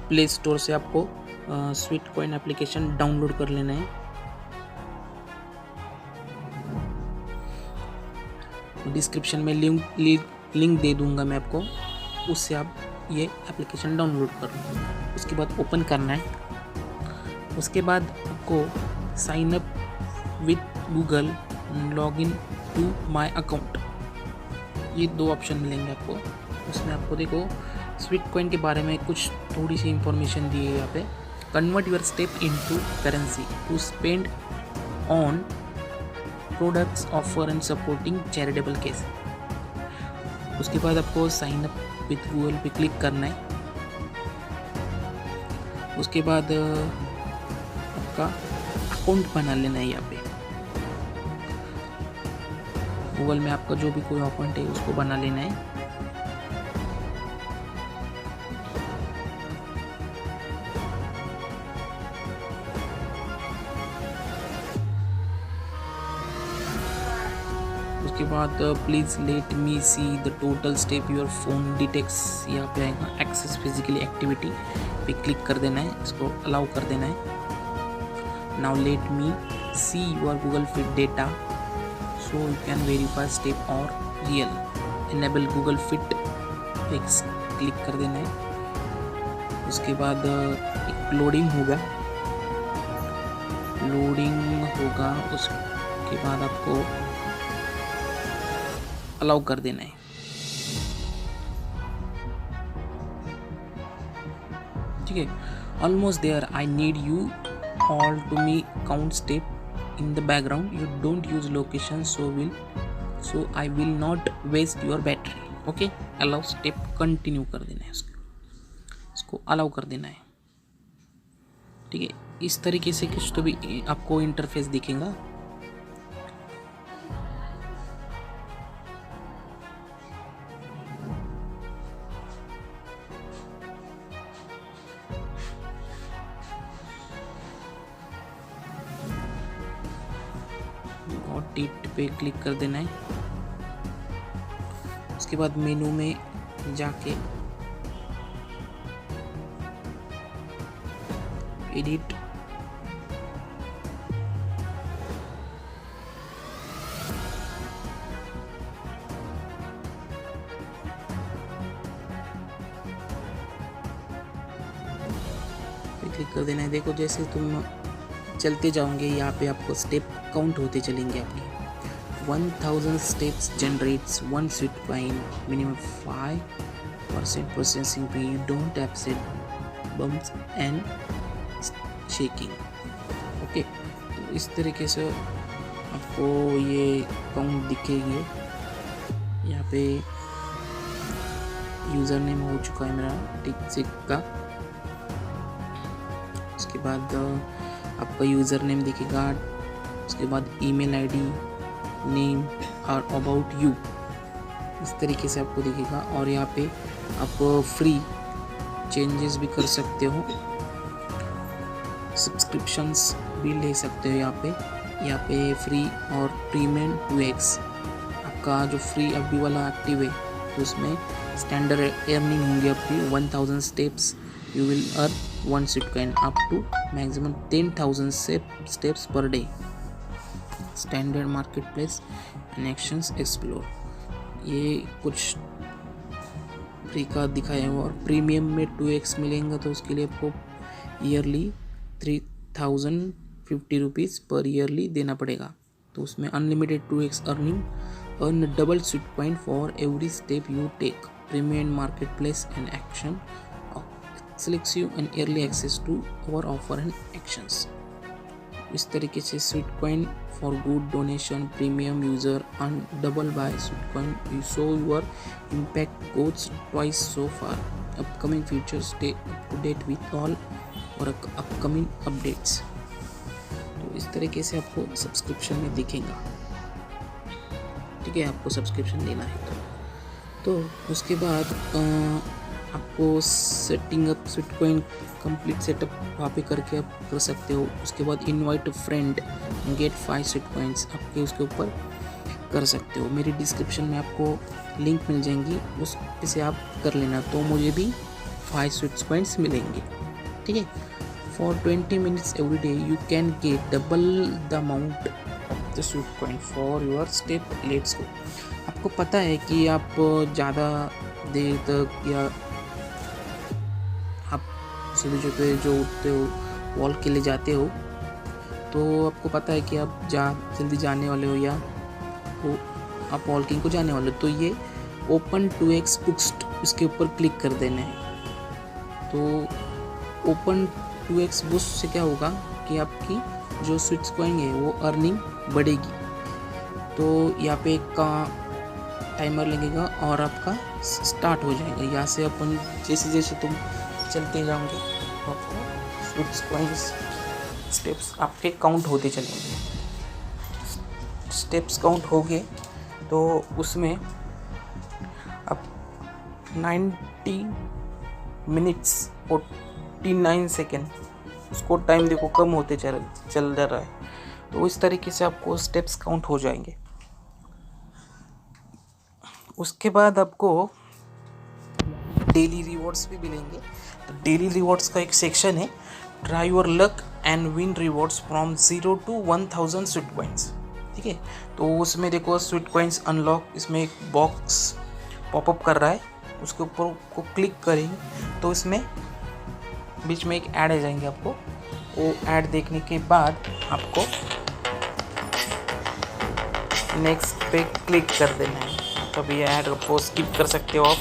Play store से आपको sweet coin application download कर लेना है। डिस्क्रिप्शन में लिंक दे दूंगा मैं आपको, उससे आप ये एप्लीकेशन डाउनलोड कर लो। उसके बाद ओपन करना है। उसके बाद आपको sign up with Google, log in to my account, ये 2 ऑप्शन मिलेंगे आपको। उसमें आपको देखो स्वीट कॉइन के बारे में कुछ थोड़ी सी इंफॉर्मेशन दी है यहाँ पे। Convert your step into currency to spend on products offer and supporting charitable case. उसके बाद आपको साइन अप विथ गूगल पे क्लिक करना है। उसके बाद आपका अकाउंट बना लेना है। यहाँ पे गूगल में आपका जो भी कोई अकाउंट है उसको बना लेना है। उसके बाद please let me see the total step your phone detects, यहाँ पे आएगा एक्सेस फिजिकली एक्टिविटी पे क्लिक कर देना है, इसको अलाउ कर देना है। Now let me see your Google fit data so you can verify step और रियल। इनेबल गूगल फिट पे क्लिक कर देना है। उसके बाद एक लोडिंग होगा, उसके बाद आपको अलाउ कर देना है। ठीक है, almost there. I need you all to me count step in the background, you don't use location so I will not waste your battery. Okay, allow step continue कर देना है, इसको अलाउ कर देना है। ठीक है, इस तरीके से कुछ तो भी आपको इंटरफेस दिखेगा। गॉट इट पे क्लिक कर देना है। उसके बाद मेनू में जाके एडिट, क्लिक कर देना है। देखो जैसे तुम चलते जाओगे यहाँ पे आपको स्टेप काउंट होते चलेंगे आपके। 1000 steps generates 1 sweet coin, minimum 5% processing fee, don't accept bumps and shaking. Okay, तो इस तरीके से आपको ये काउंट दिखेंगे। यहाँ पे यूज़र नेम हो चुका है मेरा टिक का। उसके बाद आपका यूज़र नेम दिखेगा। उसके बाद ईमेल आईडी, नेम और अबाउट यू, इस तरीके से आपको दिखेगा। और यहाँ पे आप फ्री चेंजेस भी कर सकते हो, सब्सक्रिप्शंस भी ले सकते हो। यहाँ पे फ्री और प्रीमियम 2x, आपका जो फ्री अभी वाला एक्टिव है तो उसमें स्टैंडर्ड अर्निंग होंगे आपकी 1000 steps, you will earn 1 sweet coin up to maximum 10,000 steps per day. Standard market place and actions explore, ये कुछ फ्री का दिखाया हुआ। और प्रीमियम में 2x मिलेंगे तो उसके लिए आपको ईयरली 3050 रुपीज़ पर ईयरली देना पड़ेगा। तो उसमें unlimited 2x earning, earn double sweet coin for every step you take, premium market place and action selects you and early access to our offer and actions। इस तरीके से sweet coin for good donation, premium user earn double by sweet coin, you show your impact codes twice so far, upcoming features, stay up to date with all और upcoming updates. तो इस तरीके से आपको subscription में दिखेगा। ठीक है, आपको सब्सक्रिप्शन लेना है तो उसके बाद आपको setting up sweet coin complete setup वहाँ पे करके आप कर सकते हो। उसके बाद invite friend gate 5 sweet coins आपके उसके ऊपर कर सकते हो। मेरी डिस्क्रिप्शन में आपको लिंक मिल जाएंगी, उस पे से आप कर लेना, तो मुझे भी 5 स्वीट कॉइन्स मिलेंगे। ठीक है। For 20 minutes every day you can get double the amount of the sweet coin for your step. Let's go. आपको पता है कि आप ज़्यादा देर तक या आप सीढ़ी पे जो उठते हो वॉल के लिए जाते हो, तो आपको पता है कि आप जल्दी जाने वाले हो या वो आप वॉकिंग को जाने वाले हो, तो ये ओपन 2x बुस्ट इसके ऊपर क्लिक कर देना है। तो ओपन 2x बुस्ट से क्या होगा कि आपकी जो स्विच कॉइन है वो अर्निंग बढ़ेगी। तो यहाँ पे का टाइमर लगेगा और आपका स्टार्ट हो जाएगा। यहाँ से अपन जैसे जैसे तुम चलते जाओगे आपको स्विच कॉइन्स स्टेप्स आपके काउंट होते चलेंगे। स्टेप्स काउंट हो गए तो उसमें अब 90 मिनट्स 49 सेकेंड उसको टाइम देखो कम होते चल जा रहा है। तो इस तरीके से आपको स्टेप्स काउंट हो जाएंगे। उसके बाद आपको डेली रिवॉर्ड्स भी मिलेंगे। तो डेली रिवॉर्ड्स का एक सेक्शन है, try your luck and win rewards from 0 to 1000 sweet coins. ठीक है, तो उसमें देखो स्वीट कॉइन्स अनलॉक, इसमें एक बॉक्स पॉपअप कर रहा है, उसके ऊपर को क्लिक करेंगे तो इसमें बीच में एक ऐड आ जाएंगे। आपको वो ऐड देखने के बाद आपको नेक्स्ट पे क्लिक कर देना है। तब ये ऐड को स्किप कर सकते हो आप।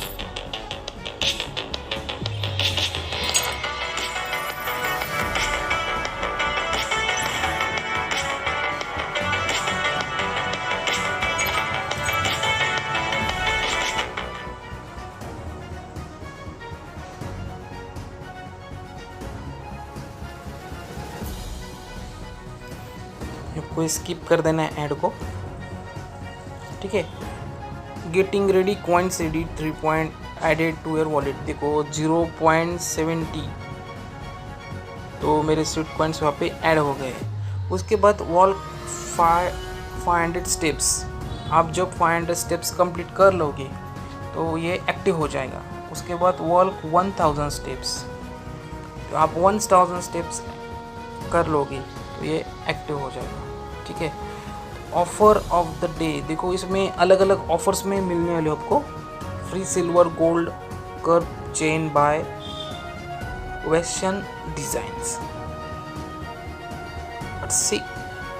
आपको स्किप कर देना है ऐड को। ठीक है, getting ready coins ready 3 point added to your wallet. देखो 0.70 तो मेरे स्वीट कॉइन्स वहाँ पे ऐड हो गए। उसके बाद वॉल 500 स्टेप्स, आप जब 500 स्टेप्स कंप्लीट कर लोगे तो ये एक्टिव हो जाएगा। उसके बाद वॉल 1000 स्टेप्स, तो आप 1000 स्टेप्स कर लोगे तो ये एक्टिव हो जाएगा। ठीक है, ऑफर ऑफ द डे, देखो इसमें अलग अलग ऑफर्स में मिलने वाले आपको। Free silver gold curve chain by western designs.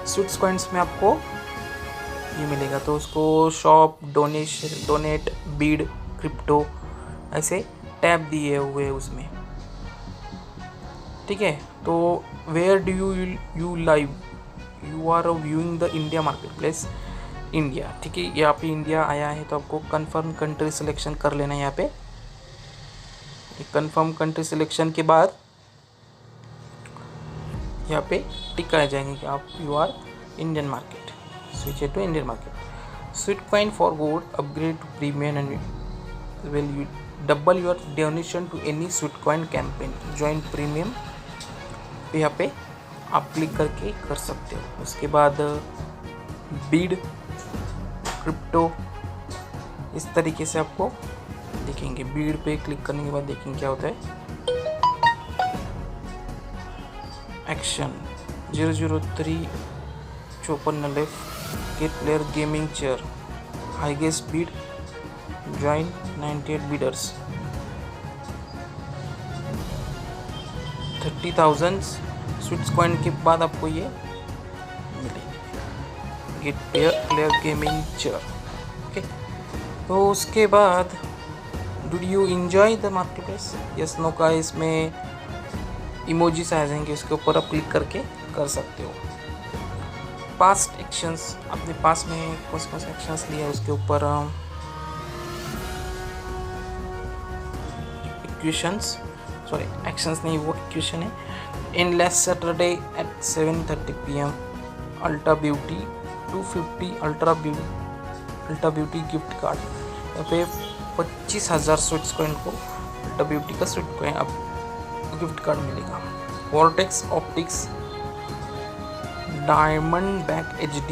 Sweets coins में आपको ये मिलेगा, तो उसको शॉप डोनेट बीड क्रिप्टो ऐसे टैब दिए हुए हैं उसमें। ठीक है, तो where do you live, you are viewing the India market place India. ठीक है, यहाँ पे इंडिया आया है तो आपको कंफर्म कंट्री सिलेक्शन कर लेना है। यहाँ पे कंफर्म कंट्री सिलेक्शन के बाद यहाँ पे टिक आ जाएंगे कि आप you are Indian market, switch to Indian market. Sweet coin for gold upgrade to premium and will you double your donation to any sweet coin campaign, join premium पे यहाँ पे आप क्लिक करके कर सकते हो। उसके बाद बीड क्रिप्टो इस तरीके से आपको देखेंगे। बीड पे क्लिक करने के बाद देखेंगे क्या होता है। Action 003 54 left get player gaming chair highest bid join 98 bidders 30,000 sweets coin के बाद आपको ये मिलेंगे। Get player gaming chair. Okay, तो उसके बाद do you enjoy the market place, yes no का इसमें इमोजीज आ जाएंगे, उसके ऊपर आप क्लिक करके कर सकते हो। पास्ट एक्शंस, आपने पास में कौन से एक्शंस लिए उसके ऊपर इक्वेशंस, सॉरी एक्शंस नहीं, वो इक्वेशन है। In last Saturday at 7:30 PM ultra beauty 250 ultra beauty gift card. यहाँ पे 25,000 स्वीट्स कॉइन को अल्ट्रा ब्यूटी का स्वीट कॉइन अब गिफ्ट कार्ड मिलेगा। Vortex optics diamond back HD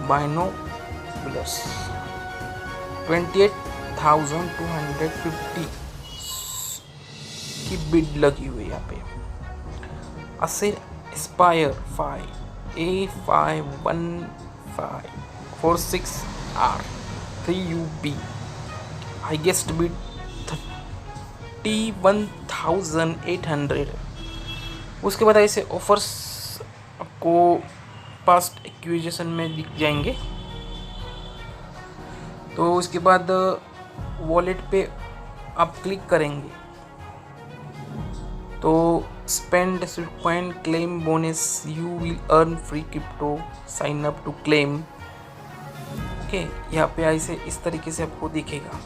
binoculars 28,250 की बिड लगी हुई है यहाँ पे। असेल Aspire 5 A51546R 3UB highest bid 31,800। उसके बाद ऐसे ऑफर्स आपको पास्ट एक्विजिशन में दिख जाएंगे। तो उसके बाद वॉलेट पे आप क्लिक करेंगे तो spend Sweatcoin claim bonus you will earn free crypto sign up to claim. Okay, यहाँ पे ऐसे इस तरीके से आपको दिखेगा।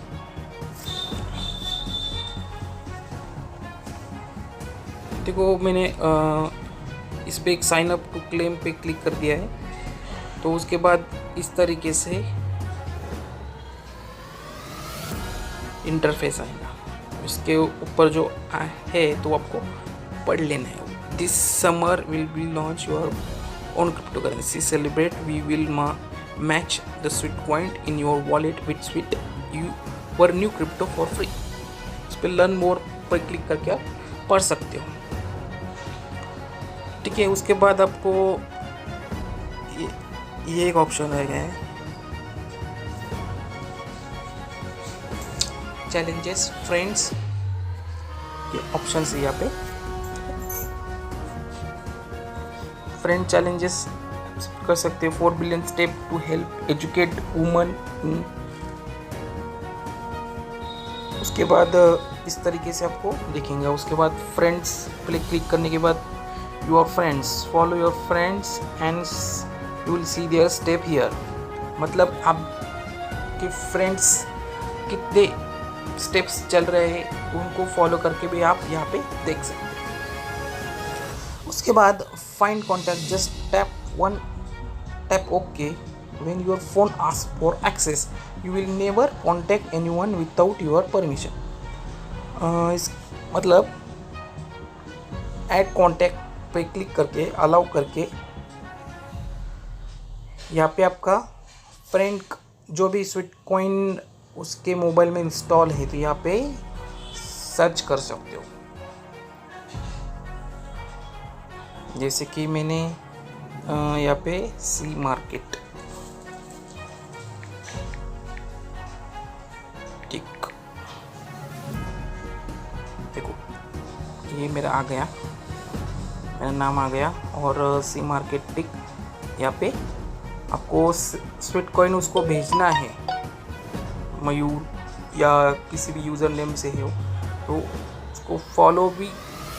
देखो मैंने इस पे एक साइन अप टू क्लेम पे क्लिक कर दिया है। तो उसके बाद इस तरीके से इंटरफेस आएगा। इसके ऊपर जो है तो आपको पढ़ लेना है। This summer will be launch your own crypto currency celebrate we will match the Sweatcoin in your wallet with sweat your new crypto for free. इस पर लर्न मोर पर क्लिक करके आप पढ़ सकते हो। ठीक है, उसके बाद आपको ये एक ऑप्शन रह गया है चैलेंजेस फ्रेंड्स के ऑप्शन है यहाँ पे। फ्रेंड चैलेंजेस कर सकते हो 4 billion step to help educate woman. उसके बाद इस तरीके से आपको दिखेंगे। उसके बाद फ्रेंड्स पे क्लिक करने के बाद your friends follow your friends and you will see their step here. मतलब आपके फ्रेंड्स कितने स्टेप्स चल रहे हैं उनको फॉलो करके भी आप यहाँ पे देख सकते हैं। उसके बाद find contact just tap okay when your phone ask for access you will never contact anyone without your permission. मतलब ऐड कॉन्टैक्ट पे क्लिक करके अलाउ करके यहाँ पे आपका फ्रेंड जो भी स्वीटकॉइन उसके मोबाइल में इंस्टॉल है तो यहाँ पे सर्च कर सकते हो। जैसे कि मैंने यहाँ पे सी मार्केट टिक, देखो ये मेरा आ गया, मेरा नाम आ गया और सी मार्केट टिक। यहाँ पे आपको स्वीटकॉइन उसको भेजना है, मयूर या किसी भी यूज़र नेम से हो तो उसको फॉलो भी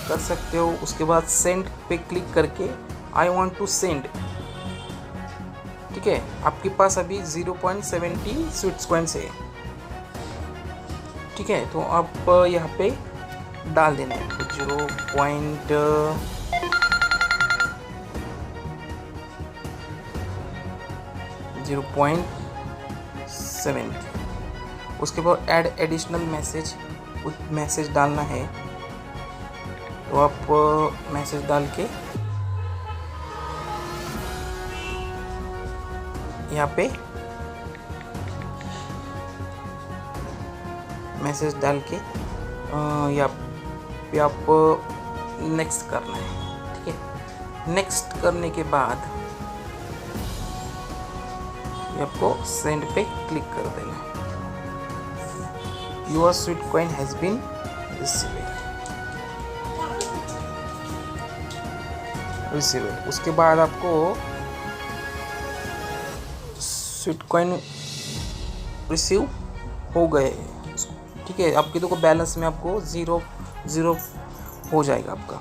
कर सकते हो। उसके बाद सेंड पे क्लिक करके आई वांट टू सेंड। ठीक है, आपके पास अभी 0.70 स्वीटकॉइन्स है। ठीक है, तो आप यहाँ पे डाल देना है 0.70। उसके बाद ऐड एडिशनल मैसेज, कुछ मैसेज डालना है तो आप मैसेज डाल के यहाँ पे मैसेज डाल के यहाँ पे आप नेक्स्ट करना है। ठीक है, नेक्स्ट करने के बाद आपको सेंड पे क्लिक कर देना है। Your Sweatcoin has been received. उसके बाद आपको स्वीटकॉइन रिसीव हो गए। ठीक है, आपके देखो बैलेंस में आपको 0 हो जाएगा आपका।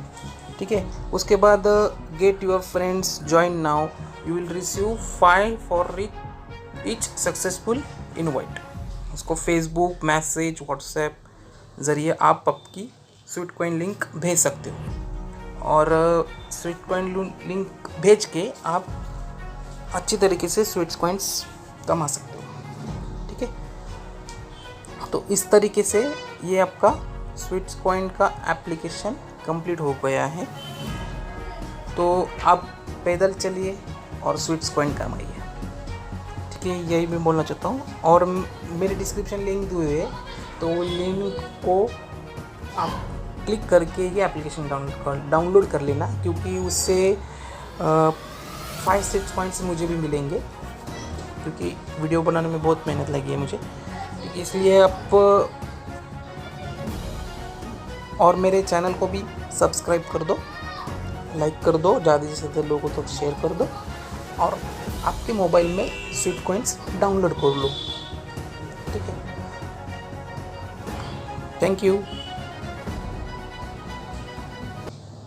ठीक है, उसके बाद get your friends join now you will receive 5 for each successful invite. उसको फेसबुक मैसेज व्हाट्सएप ज़रिए आप आपकी स्वीटकॉइन लिंक भेज सकते हो और स्वीटकॉइन लिंक भेज के आप अच्छी तरीके से स्वीटकॉइन्स कमा सकते हो। ठीक है, तो इस तरीके से ये आपका स्वीटकॉइन का एप्लीकेशन कंप्लीट हो गया है। तो आप पैदल चलिए और स्वीटकॉइन कमाइए। ठीक है, यही मैं बोलना चाहता हूँ। और मेरे डिस्क्रिप्शन लिंक दिए हुए है तो लिंक को आप क्लिक करके ये एप्लीकेशन डाउनलोड कर लेना, क्योंकि उससे 5-6 पॉइंट्स मुझे भी मिलेंगे, क्योंकि वीडियो बनाने में बहुत मेहनत लगी है मुझे, इसलिए आप और मेरे चैनल को भी सब्सक्राइब कर दो, लाइक कर दो, ज़्यादा से ज़्यादा लोगों तक शेयर कर दो और आपके मोबाइल में स्वीट कॉइन्स डाउनलोड कर लो। ठीक है, थैंक यू।